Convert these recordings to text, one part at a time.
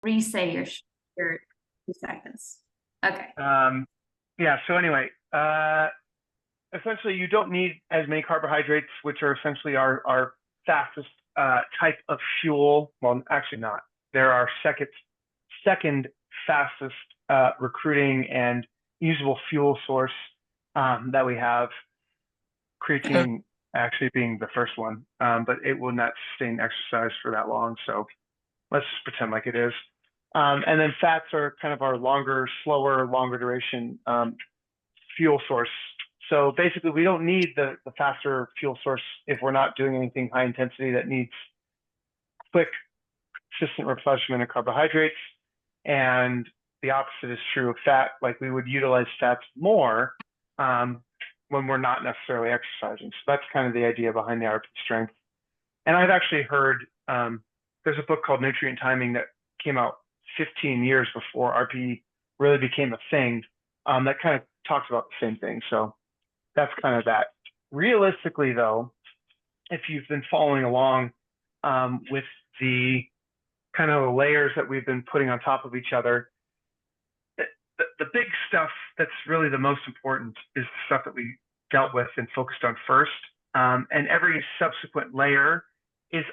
Re-say your 2 seconds. Okay. Yeah, so anyway, essentially you don't need as many carbohydrates, which are essentially our fastest type of fuel. Well, actually not. They're our second fastest recruiting and usable fuel source that we have. Creatine actually being the first one, but it will not sustain exercise for that long. So let's just pretend like it is. And then fats are kind of our longer, slower, longer duration fuel source. So basically, we don't need the faster fuel source if we're not doing anything high intensity that needs quick, consistent replenishment of carbohydrates. And the opposite is true of fat. Like we would utilize fats more when we're not necessarily exercising. So that's kind of the idea behind the RP strength. And I've actually heard there's a book called Nutrient Timing that came out 15 years before RP really became a thing that kind of talks about the same thing. So that's kind of that. Realistically, though, if you've been following along with the kind of layers that we've been putting on top of each other, the big stuff that's really the most important is the stuff that we dealt with and focused on first. And every subsequent layer is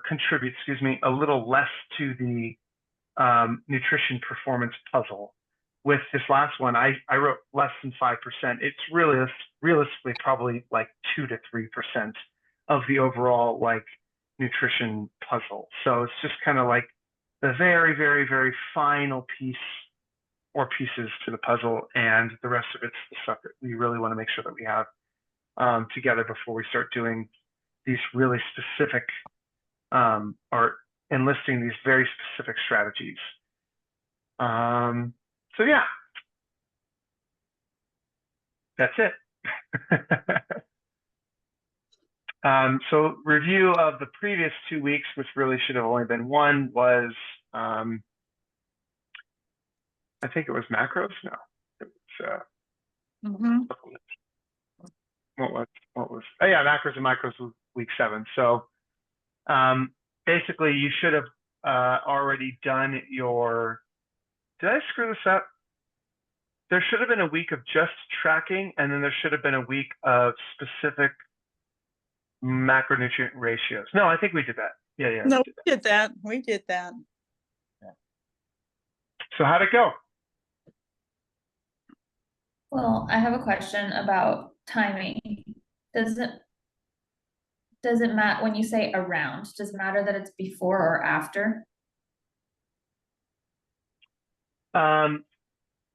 contributes, excuse me, a little less to the nutrition performance puzzle. With this last one, I wrote less than 5%. It's really realistically probably like 2 to 3% of the overall like nutrition puzzle. So it's just kind of like the very, very, very final piece or pieces to the puzzle, and the rest of it's the stuff that we really want to make sure that we have together before we start doing these really specific or enlisting these very specific strategies. So yeah, that's it. So review of the previous 2 weeks, which really should have only been one, was I think it was macros. No, it was what was oh yeah, macros and micros was week 7. So basically you should have already done your. Did I screw this up? There should have been a week of just tracking, and then there should have been a week of specific macronutrient ratios. No, I think we did that. Yeah. No, we did that. We did that. So how'd it go? Well, I have a question about timing. Does it matter when you say around? Does it matter that it's before or after?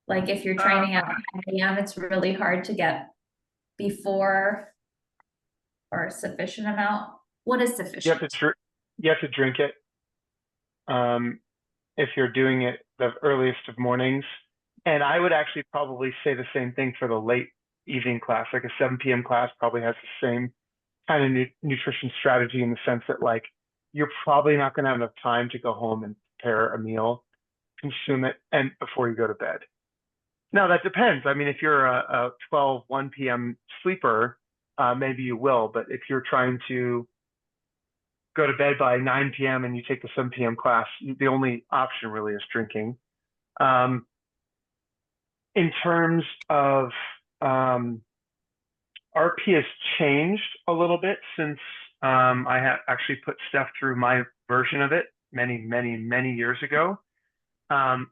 Like if you're training at 9 a.m., it's really hard to get before or a sufficient amount. What is sufficient? You have to drink it. If you're doing it the earliest of mornings. And I would actually probably say the same thing for the late evening class. Like a 7 p.m. class probably has the same kind of nutrition strategy, in the sense that like you're probably not going to have enough time to go home and prepare a meal, consume it, and before you go to bed. Now that depends. I mean, if you're a 1 p.m. sleeper, maybe you will. But if you're trying to go to bed by 9 p.m. and you take the 7 p.m. class, the only option really is drinking. In terms of RP has changed a little bit since I had actually put Steph through my version of it many, many, many years ago.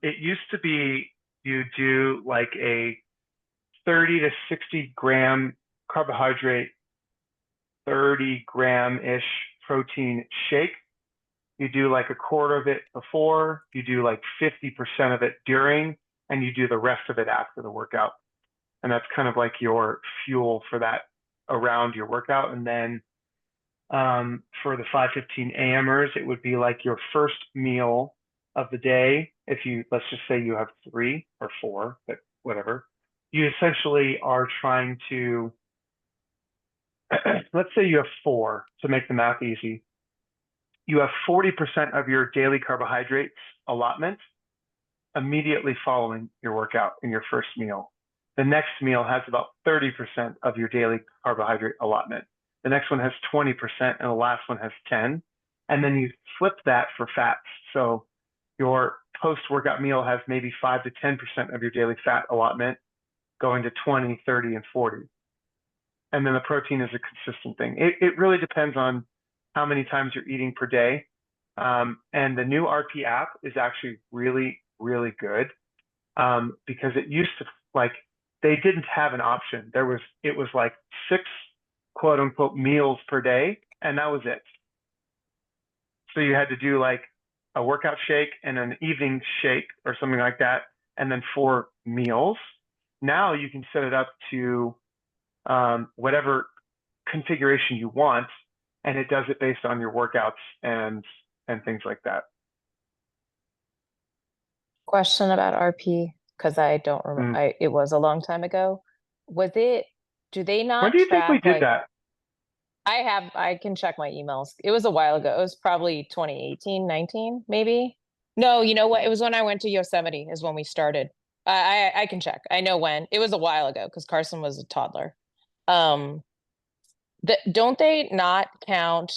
It used to be you do like a 30 to 60 gram carbohydrate, 30 gram-ish protein shake. You do like a quarter of it before, you do like 50% of it during, and you do the rest of it after the workout. And that's kind of like your fuel for that around your workout. And then for the 5:15 a.m.ers, it would be like your first meal of the day. If you, let's just say you have 3 or 4, but whatever, you essentially are trying to, let's say you have 4 to make the math easy. You have 40% of your daily carbohydrates allotment immediately following your workout in your first meal. The next meal has about 30% of your daily carbohydrate allotment. The next one has 20%, and the last one has 10. And then you flip that for fats. So your post-workout meal has maybe 5 to 10% of your daily fat allotment going to 20, 30, and 40. And then the protein is a consistent thing. It really depends on how many times you're eating per day. And the new RP app is actually really, really good because it used to, like, they didn't have an option. It was like 6 quote unquote meals per day, and that was it. So you had to do like a workout shake and an evening shake or something like that, and then 4 meals. Now you can set it up to whatever configuration you want, and it does it based on your workouts and things like that. Question about RP, because I don't remember, it was a long time ago. Do they When not do you think we track did like, that? I can check my emails. It was a while ago. It was probably 2018, 19, maybe. No, you know what? It was when I went to Yosemite is when we started. I can check. I know when. It was a while ago because Carson was a toddler. Don't they not count,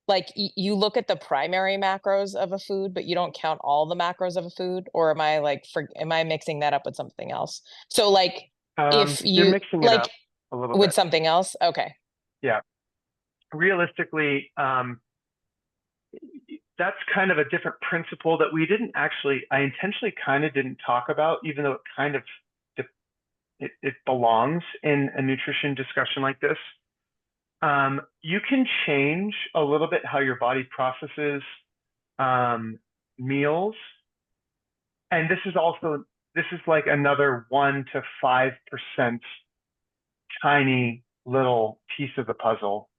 like you look at the primary macros of a food, but you don't count all the macros of a food? Or am I mixing that up with something else? So like if You're you mixing it like up a little with bit. something else, okay. Yeah. Realistically, that's kind of a different principle that I intentionally kind of didn't talk about, even though it kind of, it belongs in a nutrition discussion like this. You can change a little bit how your body processes meals. And this is like another 1 to 5% tiny little piece of the puzzle.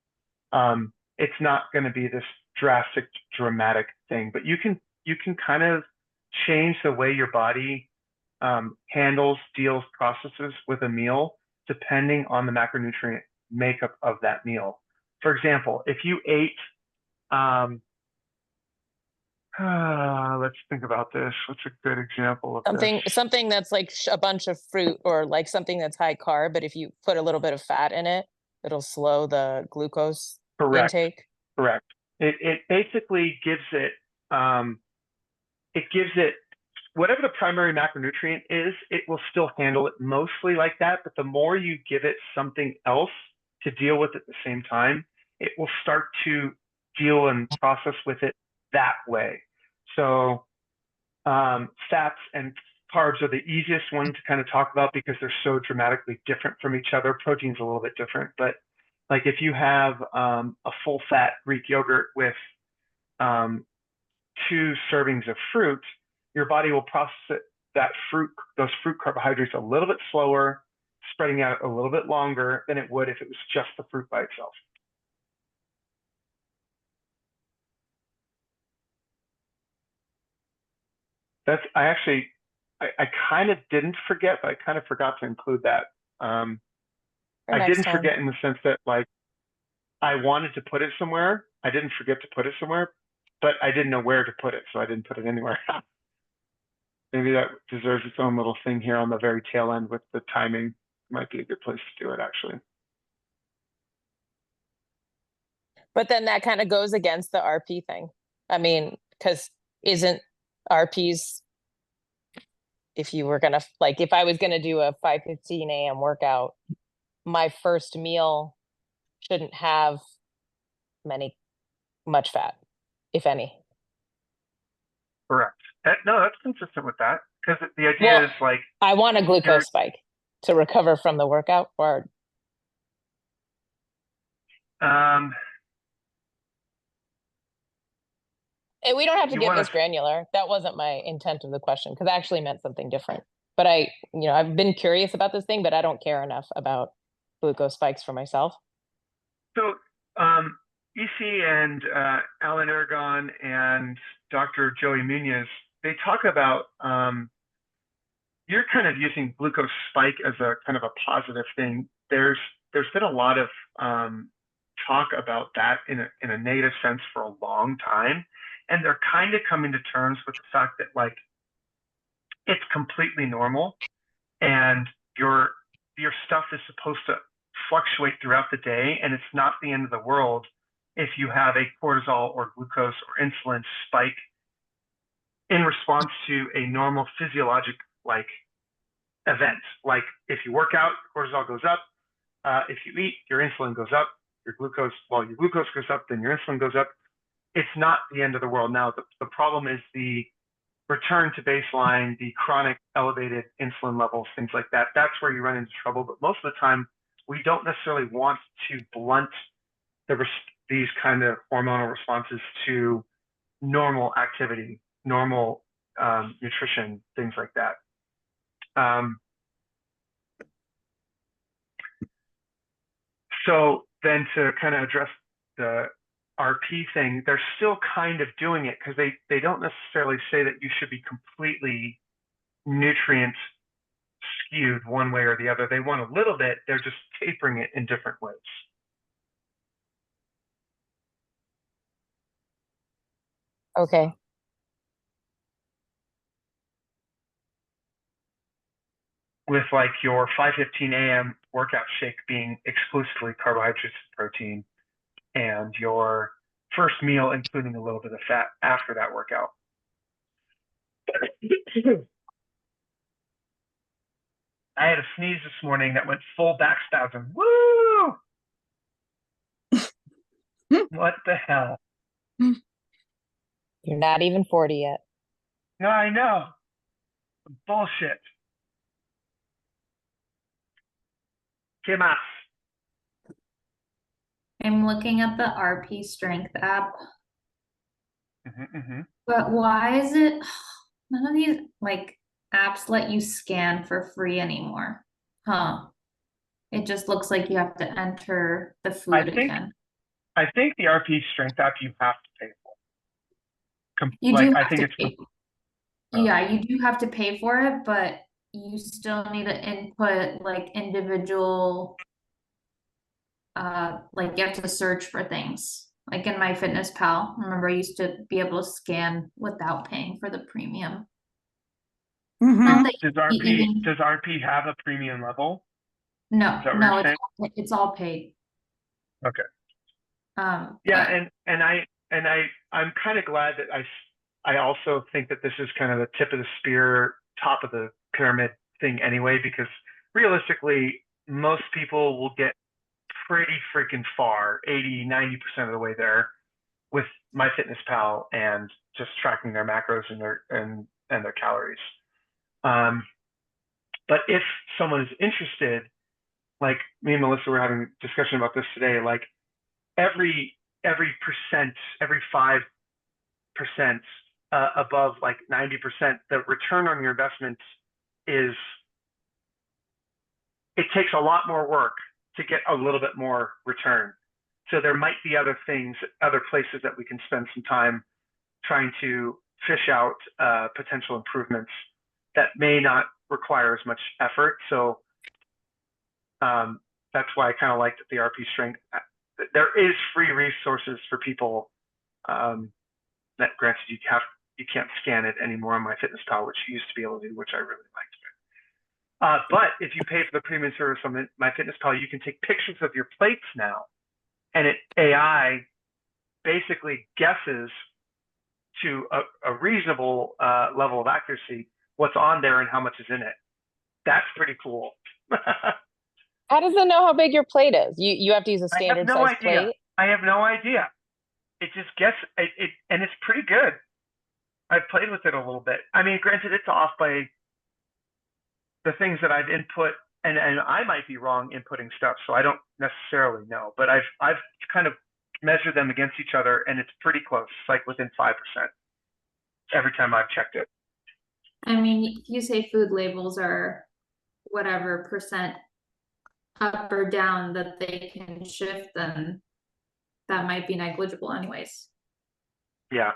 It's not going to be this drastic, dramatic thing, but you can kind of change the way your body handles, deals, processes with a meal depending on the macronutrient makeup of that meal. For example, if you ate, let's think about this. What's a good example of this? Something that's like a bunch of fruit, or like something that's high carb, but if you put a little bit of fat in it, it'll slow the glucose Correct. intake. Correct. It basically gives it whatever the primary macronutrient is, it will still handle it mostly like that. But the more you give it something else to deal with at the same time, it will start to deal and process with it that way. So fats and carbs are the easiest one to kind of talk about because they're so dramatically different from each other. Protein's a little bit different, but like if you have a full fat Greek yogurt with 2 servings of fruit, your body will process those fruit carbohydrates a little bit slower, spreading out a little bit longer than it would if it was just the fruit by itself. I kind of didn't forget, but I kind of forgot to include that. I didn't forget in the sense that like I wanted to put it somewhere. I didn't forget to put it somewhere, but I didn't know where to put it, so I didn't put it anywhere. Maybe that deserves its own little thing here on the very tail end with the timing. Might be a good place to do it, actually. But then that kind of goes against the RP thing. I mean, because isn't RPs, if you were gonna, like, if I was gonna do a 5:15 a.m. workout, my first meal shouldn't have much fat, if any. Correct. No, that's consistent with that because the idea is like I want a glucose spike to recover from the workout, or we don't have to get this granular. That wasn't my intent of the question, because I actually meant something different. But I've been curious about this thing, but I don't care enough about glucose spikes for myself. So EC and Alan Aragon and Dr. Joey Muñoz, they talk about you're kind of using glucose spike as a kind of a positive thing. There's been a lot of talk about that in a negative sense for a long time, and they're kind of coming to terms with the fact that like it's completely normal, and your stuff is supposed to fluctuate throughout the day, and it's not the end of the world if you have a cortisol or glucose or insulin spike in response to a normal physiologic like event. Like if you work out, cortisol goes up. If you eat, your insulin goes up. Your glucose goes up, then your insulin goes up. It's not the end of the world. Now, the problem is the return to baseline, the chronic elevated insulin levels, things like that. That's where you run into trouble. But most of the time, we don't necessarily want to blunt these kind of hormonal responses to normal activity, normal nutrition, things like that. So then to kind of address the RP thing, they're still kind of doing it because they don't necessarily say that you should be completely nutrient skewed one way or the other. They want a little bit, they're just tapering it in different ways. Okay. With like your 5:15 a.m. workout shake being exclusively carbohydrates and protein, and your first meal including a little bit of fat after that workout. I had a sneeze this morning that went full back spasm. Woo! What the hell? You're not even 40 yet. No, I know. Bullshit. ¿Qué más? I'm looking at the RP Strength app, Mm-hmm. but why is it none of these like apps let you scan for free anymore? Huh. It just looks like you have to enter the food again. I think the RP Strength app you have to pay for. You like do I have think to it's pay. Yeah, you do have to pay for it, but you still need to input like individual like you have to search for things. Like in MyFitnessPal, remember I used to be able to scan without paying for the premium. Not that does you even does RP have a premium level? no, Is that what no, you're saying? it's all paid. Okay. Yeah, I'm kind of glad that I also think that this is kind of the tip of the spear, top of the pyramid thing anyway, because realistically, most people will get pretty freaking far, 80-90% of the way there with MyFitnessPal and just tracking their macros and their calories. But if someone is interested, like me and Melissa were having a discussion about this today, like every percent, every 5% above like 90%, the return on your investment it takes a lot more work to get a little bit more return. So there might be other things, other places that we can spend some time trying to fish out potential improvements that may not require as much effort. So that's why I kind of liked the RP Strength. There is free resources for people that granted you can't scan it anymore on MyFitnessPal, which you used to be able to do, which I really liked. But if you pay for the premium service on MyFitnessPal, you can take pictures of your plates now, and AI basically guesses to a reasonable level of accuracy what's on there and how much is in it. That's pretty cool. How does it know how big your plate is? You have to use a standard size plate? I have no idea. It just guesses it, and it's pretty good. I've played with it a little bit. I mean, granted, it's off by the things that I've input, and I might be wrong inputting stuff, so I don't necessarily know. But I've kind of measured them against each other, and it's pretty close, like within 5% every time I've checked it. I mean, if you say food labels are whatever percent up or down that they can shift, then that might be negligible anyways. Yeah.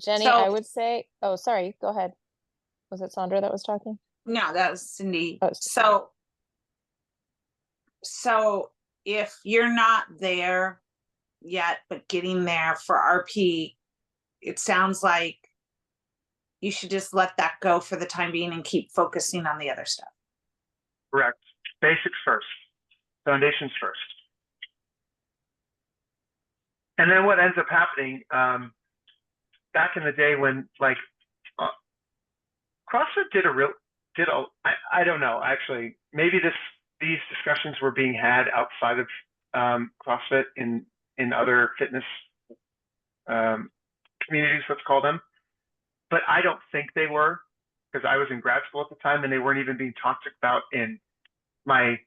Jenny, So- I would say, oh, sorry, go ahead. Was it Sandra that was talking? No, that was Cindy. Oh, So if you're not there yet, but getting there for RP, it sounds like you should just let that go for the time being and keep focusing on the other stuff. Correct. Basics first. Foundations first. And then what ends up happening, back in the day when like CrossFit I don't know, actually, maybe these discussions were being had outside of CrossFit in other fitness communities, let's call them. But I don't think they were, because I was in grad school at the time and they weren't even being talked about in my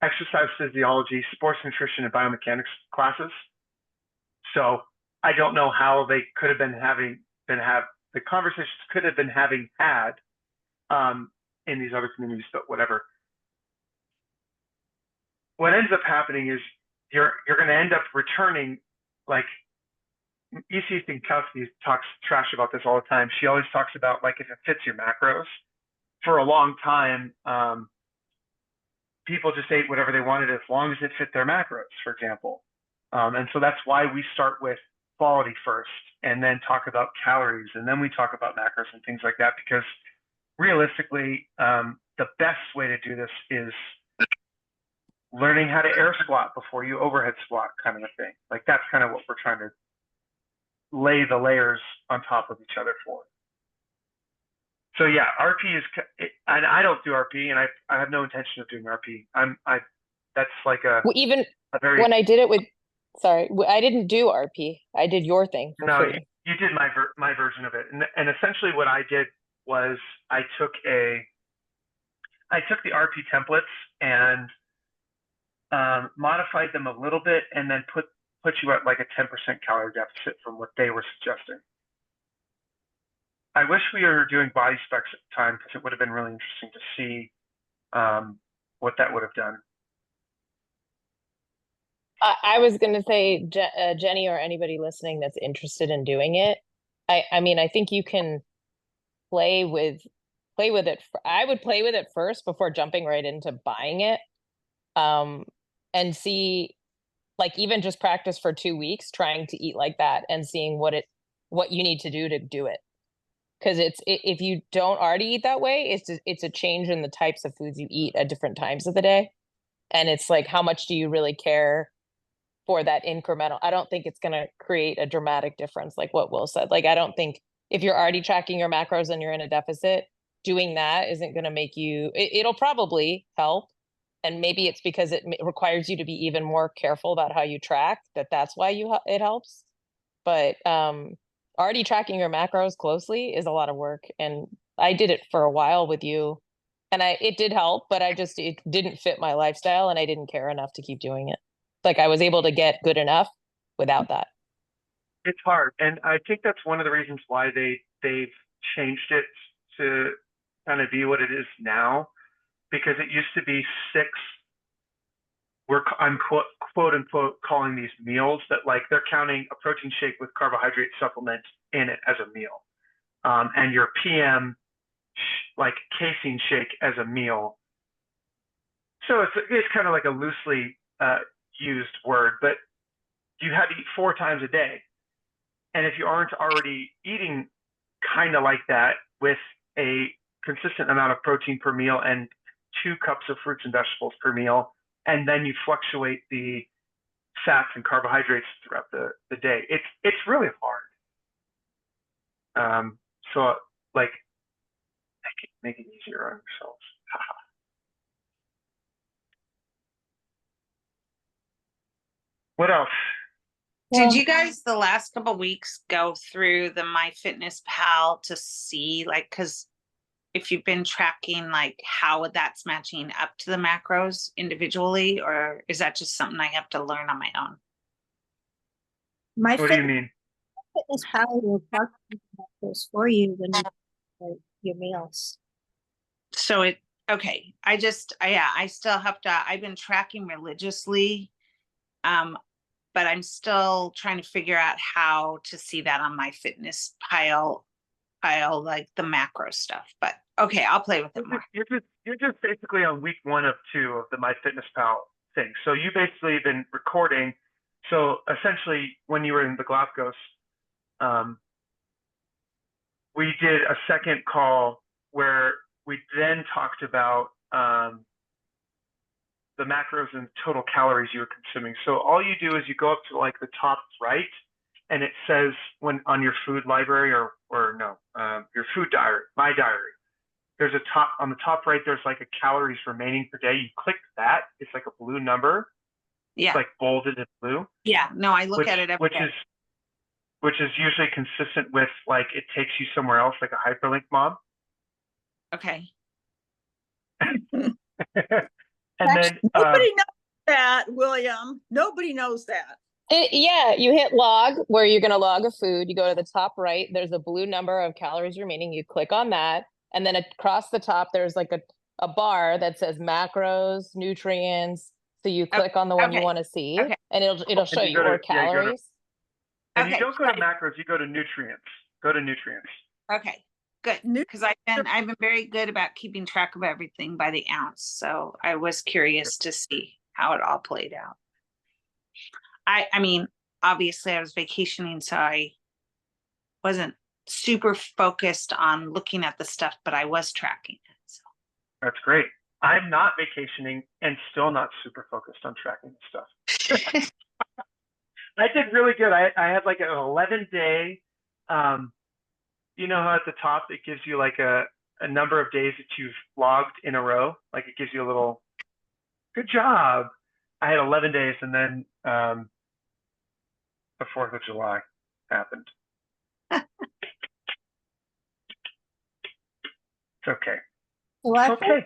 exercise physiology, sports nutrition, and biomechanics classes. So I don't know how they could have the conversations could have been having had in these other communities, but whatever. What ends up happening is you're going to end up returning, like E.C. Pinkowski talks trash about this all the time. She always talks about like if it fits your macros. For a long time, people just ate whatever they wanted as long as it fit their macros, for example. And so that's why we start with quality first and then talk about calories and then we talk about macros and things like that, because realistically, the best way to do this is learning how to air squat before you overhead squat, kind of a thing. Like that's kind of what we're trying to lay the layers on top of each other for. So yeah, RP is, and I don't do RP, and I have no intention of doing RP. That's like Even a very, when I did it with, sorry, I didn't do RP. I did your thing for no, free. you did my version of it, and essentially what I did was I took the RP templates and modified them a little bit, and then put you at like a 10% calorie deficit from what they were suggesting. I wish we were doing body specs at the time, because it would have been really interesting to see what that would have done. I was going to say, Jenny, or anybody listening that's interested in doing it, I mean, I think you can play with it. I would play with it first before jumping right into buying it, and see, like, even just practice for 2 weeks trying to eat like that and seeing what you need to do it. Because if you don't already eat that way, it's a change in the types of foods you eat at different times of the day. And it's like, how much do you really care for that incremental? I don't think it's going to create a dramatic difference, like what Will said. Like, I don't think if you're already tracking your macros and you're in a deficit, doing that isn't going to make you, it'll probably help. And maybe it's because it requires you to be even more careful about how you track, that's why it helps. But already tracking your macros closely is a lot of work. And I did it for a while with you, and it did help, but it didn't fit my lifestyle, and I didn't care enough to keep doing it. Like, I was able to get good enough without that. It's hard, and I think that's one of the reasons why they've changed it to kind of be what it is now, because it used to be 6. I'm quote unquote calling these meals, that like they're counting a protein shake with carbohydrate supplement in it as a meal, and your PM like casein shake as a meal. So it's kind of like a loosely used word, but you had to eat 4 times a day, and if you aren't already eating kind of like that with a consistent amount of protein per meal and 2 cups of fruits and vegetables per meal, and then you fluctuate the fats and carbohydrates throughout the day, it's really hard. So like, make it easier on yourselves. What else? Did you guys the last couple weeks go through the MyFitnessPal to see, like, because if you've been tracking, like, how that's matching up to the macros individually, or is that just something I have to learn on my own? What do you mean? MyFitnessPal will calculate macros for you when you do your meals. So okay, I still have to, I've been tracking religiously, but I'm still trying to figure out how to see that on MyFitnessPal, like the macro stuff. But okay, I'll play with it more. You're just basically on week 1 of 2 of the MyFitnessPal thing. So you basically been recording. So essentially, when you were in the Galapagos, we did a second call where we then talked about the macros and total calories you were consuming. So all you do is you go up to like the top right, and it says when on your food library or no, your food diary, my diary, there's on the top right, there's like a calories remaining per day. You click that, it's like a blue number. Yeah, It's like bolded in blue, yeah, no, I look which, at it every day. which is usually consistent with like, it takes you somewhere else, like a hyperlink, Mom. Okay, And then, Nobody knows that, William. Nobody knows that. Yeah, you hit log where you're going to log a food. You go to the top right, there's a blue number of calories remaining. You click on that. And then across the top, there's like a bar that says macros, nutrients. So you click on the one you okay, want to see, okay. and it'll show you you go to- more yeah, you go to- calories. and you Okay, don't go to fine. macros, you go to nutrients. Go to nutrients. Okay, good, because I've been very good about keeping track of everything by the ounce, so I was curious to see how it all played out. I mean, obviously I was vacationing, so I wasn't super focused on looking at the stuff, but I was tracking it, so. That's great. I'm not vacationing and still not super focused on tracking stuff. I did really good. I had like an 11-day, you know how at the top it gives you like a number of days that you've logged in a row? Like it gives you a little, good job. I had 11 days, and then the 4th of July happened. It's okay. So It's I've been, okay.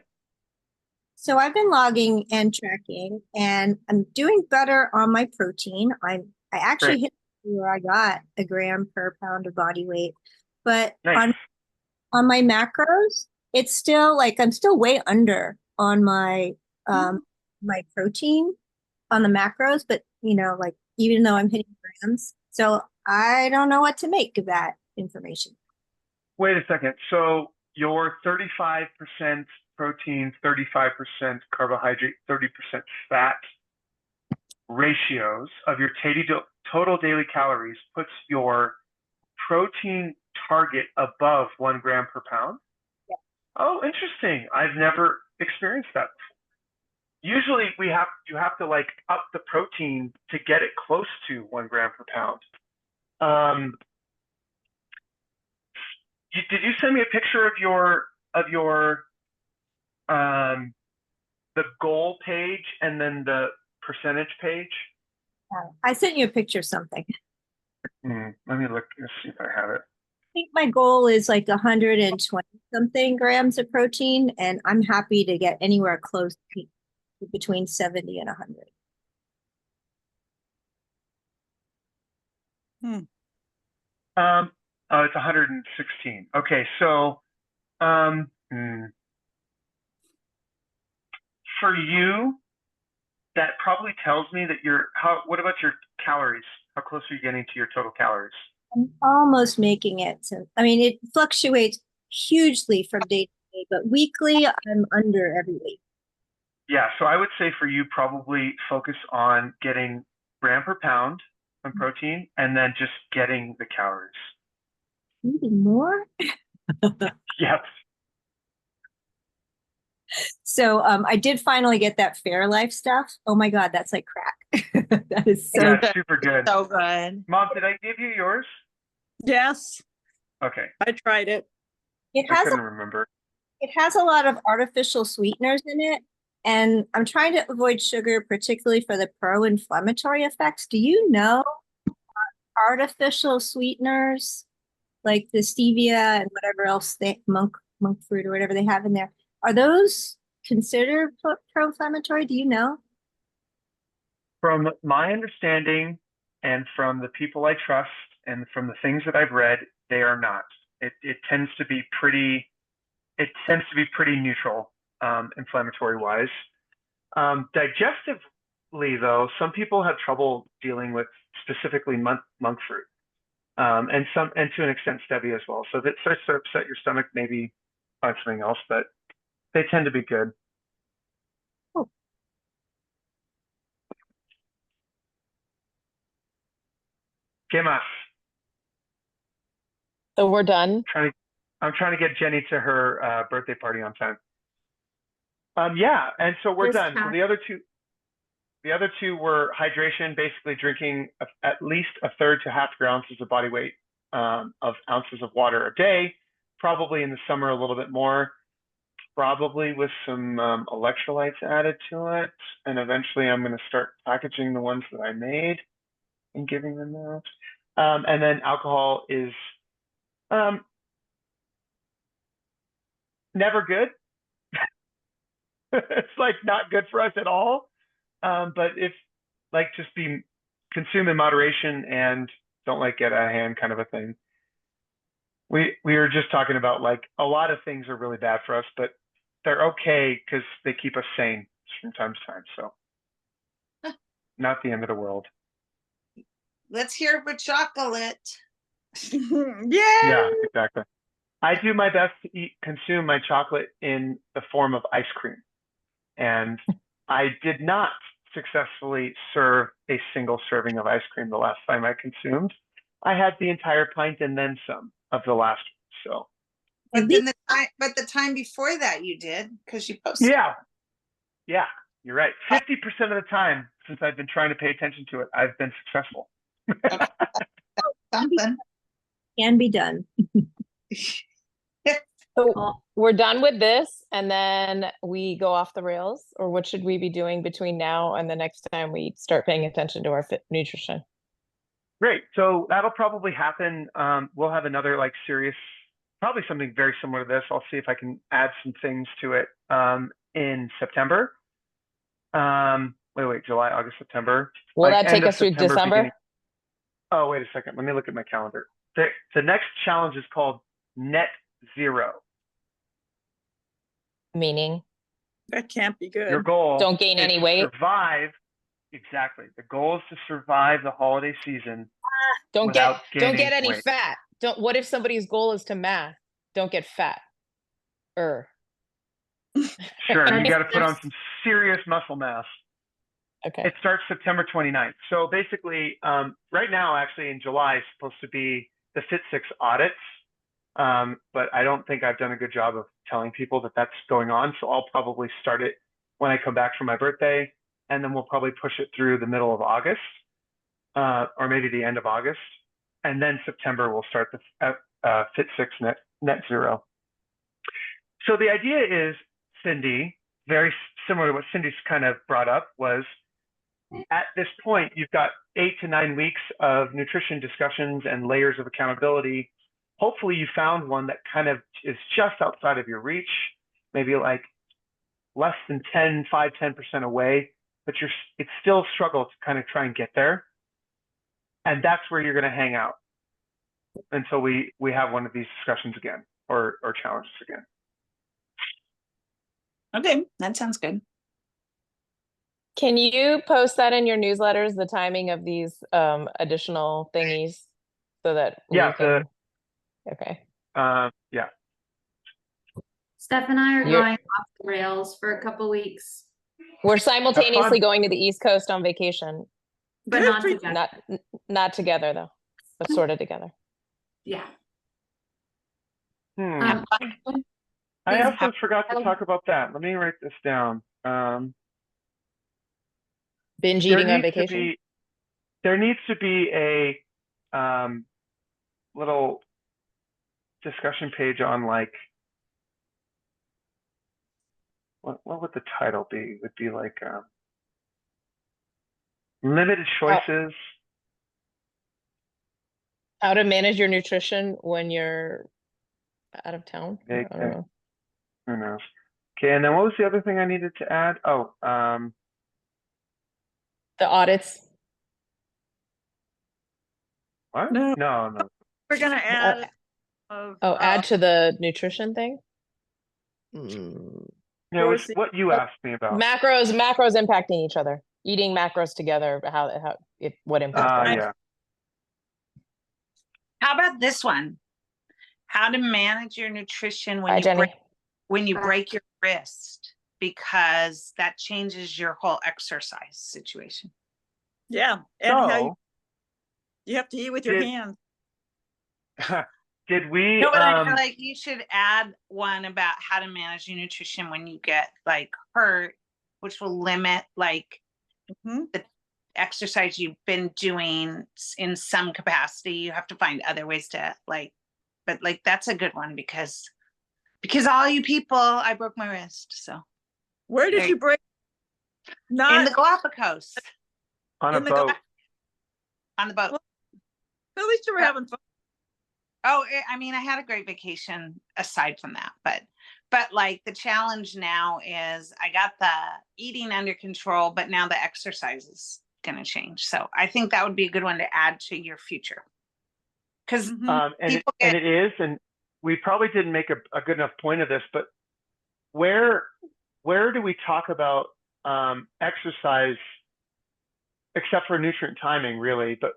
so I've been logging and tracking, and I'm doing better on my protein. I actually Great. hit where I got a gram per pound of body weight, but Nice. on my macros, it's still like I'm still way under on my my protein on the macros, but like even though I'm hitting grams, so I don't know what to make of that information. Wait a second. So your 35% protein, 35% carbohydrate, 30% fat ratios of your total daily calories puts your protein target above 1 gram per pound? Yeah. Oh, interesting. I've never experienced that before. Usually you have to like up the protein to get it close to 1 gram per pound. Did you send me a picture of your the goal page and then the percentage page? I sent you a picture of something. Let me look. Let's see if I have it. I think my goal is like 120 something grams of protein, and I'm happy to get anywhere close to between 70 and 100. Oh, it's 116. Okay, so for you, that probably tells me that what about your calories? How close are you getting to your total calories? I'm almost making it. I mean, it fluctuates hugely from day to day, but weekly, I'm under every week. Yeah, so I would say for you, probably focus on getting gram per pound on protein and then just getting the calories. Eating more? Yes. So I did finally get that Fairlife stuff. Oh my God, that's like crack. That is so Yeah, good. it's super good. So good. Mom, did I give you yours? Yes, Okay, I tried it. It I has couldn't remember. it has a lot of artificial sweeteners in it, and I'm trying to avoid sugar, particularly for the pro-inflammatory effects. Do you know artificial sweeteners like the stevia and whatever else monk fruit or whatever they have in there? Are those considered pro-inflammatory? Do you know? From my understanding and from the people I trust and from the things that I've read, they are not. It tends to be pretty neutral, inflammatory wise. Digestively though, some people have trouble dealing with specifically monk fruit. And to an extent stevia as well. So if it starts to upset your stomach, maybe find something else, but they tend to be good. Oh. ¿Qué más? So we're done. I'm trying to get Jenny to her birthday party on time. Yeah, and so we're Just done. So pass. the other two, The other two were hydration, basically drinking at least a third to half your ounces of body weight of ounces of water a day, probably in the summer a little bit more, probably with some electrolytes added to it. And eventually I'm going to start packaging the ones that I made and giving them out. And then alcohol is never good. It's like not good for us at all. But if like just consume in moderation and don't like get out of hand kind of a thing. We were just talking about like a lot of things are really bad for us, but they're okay because they keep us sane from time to time. So not the end of the world. Let's hear for chocolate. Yeah. Yeah, exactly. I do my best to consume my chocolate in the form of ice cream. And I did not successfully serve a single serving of ice cream the last time I consumed. I had the entire pint and then some of the last one. So But then the time before that you did, because you posted. yeah, you're right. 50% of the time since I've been trying to pay attention to it, I've been successful. Something. Can be done. So Well, we're done with this and then we go off the rails, or what should we be doing between now and the next time we start paying attention to our nutrition? Great. So that'll probably happen. We'll have another like serious, probably something very similar to this. I'll see if I can add some things to it in September. Wait, July, August, September. Will Like, that take end of us through September, December? beginning- Oh, wait a second. Let me look at my calendar. The next challenge is called Net Zero. Meaning, That can't be Your good. goal don't gain is any to weight. survive. Exactly. The goal is to survive the holiday season. Don't get without get any gaining weight. fat. What if somebody's goal is to math? Don't get fat. Sure, you got to put on some serious muscle mass. Okay. It starts September 29th. So basically, right now, actually in July, is supposed to be the Fit6 audits. But I don't think I've done a good job of telling people that that's going on. So I'll probably start it when I come back from my birthday, and then we'll probably push it through the middle of August, or maybe the end of August. And then September, we'll start the Fit6 Net Zero. So the idea is, Cindy, very similar to what Cindy's kind of brought up, was at this point, you've got 8 to 9 weeks of nutrition discussions and layers of accountability. Hopefully you found one that kind of is just outside of your reach, maybe like less than 10% away, but it's still a struggle to kind of try and get there. And that's where you're going to hang out until we have one of these discussions again, or challenges again. Okay, that sounds good. Can you post that in your newsletters, the timing of these additional thingies, so that we Yeah, can... Okay. Yeah. Steph and I are You're- going off the rails for a couple weeks, We're simultaneously fun. going to the East Coast on vacation. but Good not for you. together. Not together though, but sort of together. Yeah. I Please also forgot to have- talk about that. Let me write this down. Binge There eating on needs to vacation. be- There needs to be a little discussion page on like, what would the title be? It would be like limited choices. How to manage your nutrition when you're out of town. I don't Okay. know. Who knows? Okay, and then what was the other thing I needed to add? Oh, The audits. what? No. No. We're gonna add. Add to the nutrition thing. Mm. It was Rosie- what you asked me about. Macros impacting each other. Eating macros together. What impact? that has. Yeah. How about this one? How to manage your nutrition Bye, Jenny. when you break your wrist, because that changes your whole exercise situation. Yeah, and how So, you have to eat with your did- hands. did we? No, but I feel like you should add one about how to manage your nutrition when you get like hurt, which will limit like Mhm. exercise you've been doing in some capacity. You have to find other ways to like, but like, that's a good one because all you people, I broke my wrist. So Where did There you you- break? in Not the Galapagos On a in the boat. on the boat. Well, at least you were Yeah. having fun. Oh, I mean, I had a great vacation aside from that, but like the challenge now is I got the eating under control, but now the exercise is gonna change. So I think that would be a good one to add to your future. Because Mhm. And People it is, and we probably didn't make a good enough point of this, but where do we talk about exercise except for nutrient timing, really? But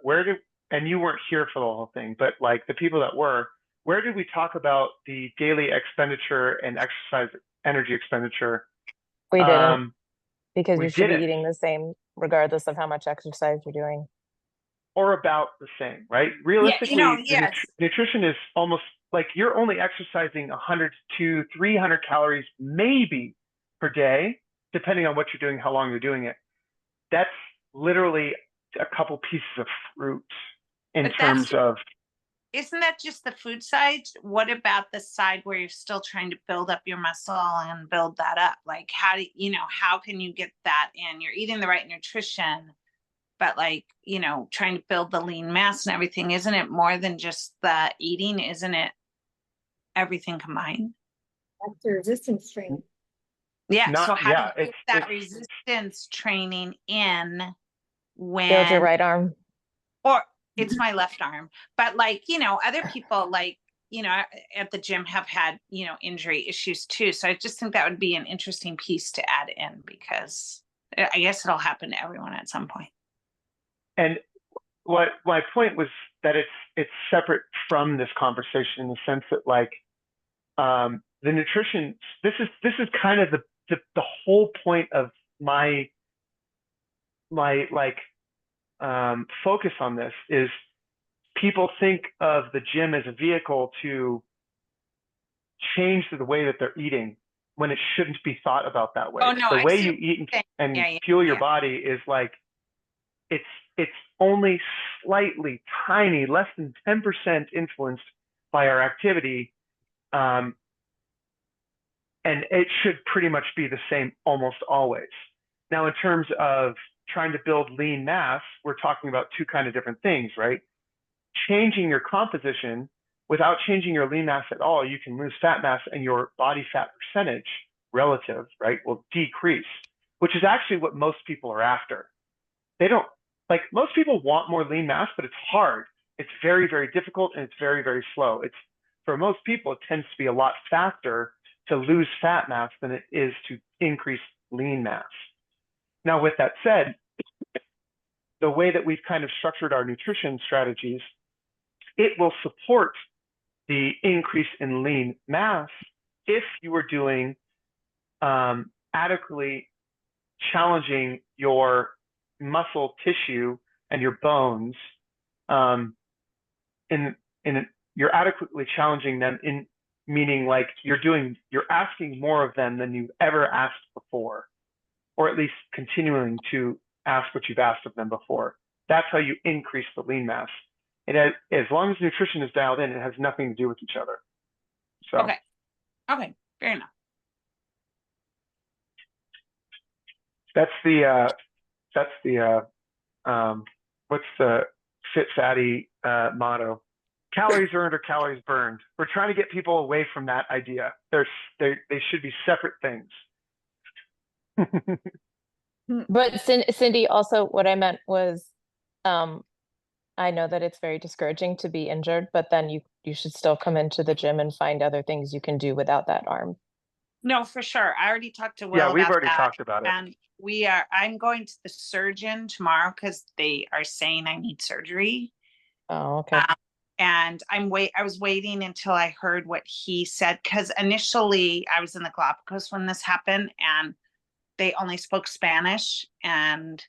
and you weren't here for the whole thing, but like the people that were, where did we talk about the daily expenditure and exercise energy expenditure? We didn't, because we you should be didn't. eating the same regardless of how much exercise you're doing. Or about the same, right? Realistically, the yes. nutrition is almost like you're only exercising 100 to 300 calories maybe per day, depending on what you're doing, how long you're doing it. That's literally a couple pieces of fruit in But terms of. Isn't that just the food side? What about the side where you're still trying to build up your muscle and build that up? Like, how do you know, how can you get that in? You're eating the right nutrition, but like, trying to build the lean mass and everything. Isn't it more than just the eating? Isn't it everything combined? That's the resistance training. Yeah. So how Yeah, do you get that it's resistance training in when Build your right arm. or it's my left arm, but like, other people like, at the gym have had, injury issues too. So I just think that would be an interesting piece to add in because I guess it'll happen to everyone at some point. And what my point was that it's separate from this conversation in the sense that like the nutrition, this is kind of the whole point of my like focus on this is people think of the gym as a vehicle to change the way that they're eating when it shouldn't be thought about that way. Oh, no, The I way see you what eat you're and saying. Yeah, fuel your yeah. body is like it's only slightly tiny, less than 10% influenced by our activity. And it should pretty much be the same almost always. Now, in terms of trying to build lean mass, we're talking about two kind of different things, right? Changing your composition without changing your lean mass at all, you can lose fat mass and your body fat percentage relative, right, will decrease, which is actually what most people are after. They don't, like most people want more lean mass, but it's hard. It's very, very difficult and it's very, very slow. It's for most people, it tends to be a lot faster to lose fat mass than it is to increase lean mass. Now, with that said, the way that we've kind of structured our nutrition strategies, it will support the increase in lean mass if you are doing adequately challenging your muscle tissue and your bones you're adequately challenging them in meaning like you're asking more of them than you've ever asked before, or at least continuing to ask what you've asked of them before. That's how you increase the lean mass. As long as nutrition is dialed in, it has nothing to do with each other. So Okay, fair enough. that's the what's the fit fatty motto? Calories earned or calories burned. We're trying to get people away from that idea. They should be separate things. But Cindy, also what I meant was, I know that it's very discouraging to be injured, but then you should still come into the gym and find other things you can do without that arm. No, for sure. I already talked to Will. Yeah, we've about already that, talked about it. and I'm going to the surgeon tomorrow because they are saying I need surgery. Oh, okay. And I was waiting until I heard what he said because initially I was in the Galapagos when this happened and they only spoke Spanish and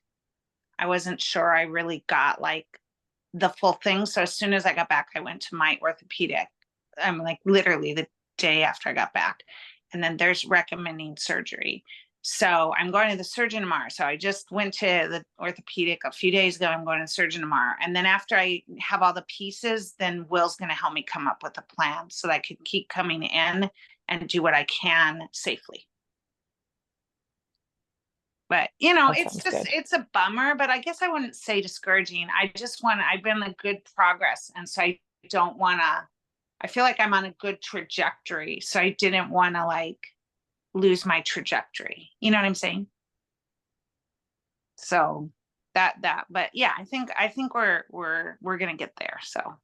I wasn't sure I really got like the full thing. So as soon as I got back, I went to my orthopedic. I'm like literally the day after I got back. And then there's recommending surgery. So I'm going to the surgeon tomorrow. So I just went to the orthopedic a few days ago. I'm going to the surgeon tomorrow. And then after I have all the pieces, then Will's going to help me come up with a plan so that I can keep coming in and do what I can safely. But you know, That it's sounds just, good. it's a bummer, but I guess I wouldn't say discouraging. I've been in good progress. And so I don't want to, I feel like I'm on a good trajectory. So I didn't want to like lose my trajectory. You know what I'm saying? So but yeah, I think we're going to get there. So,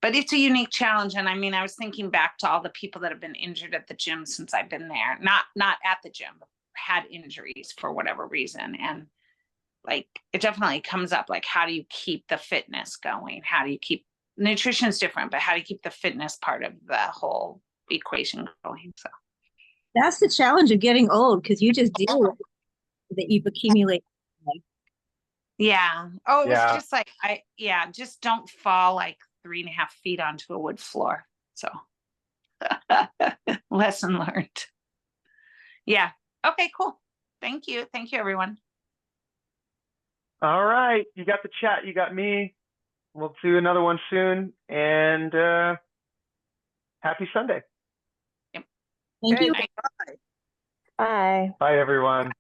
but it's a unique challenge. And I mean, I was thinking back to all the people that have been injured at the gym since I've been there, not at the gym, but had injuries for whatever reason. And like, it definitely comes up, like, how do you keep the fitness going? How do you keep nutrition is different, but how do you keep the fitness part of the whole equation going? So That's the challenge of getting old because you just deal with it that you've accumulated. yeah. Oh, it was Yeah. just like, just don't fall like 3.5 feet onto a wood floor. So lesson learned. Yeah. Okay, cool. Thank you. Thank you, everyone. All right. You got the chat. You got me. We'll do another one soon. And happy Sunday. Thank you. Bye. Bye. Bye, everyone.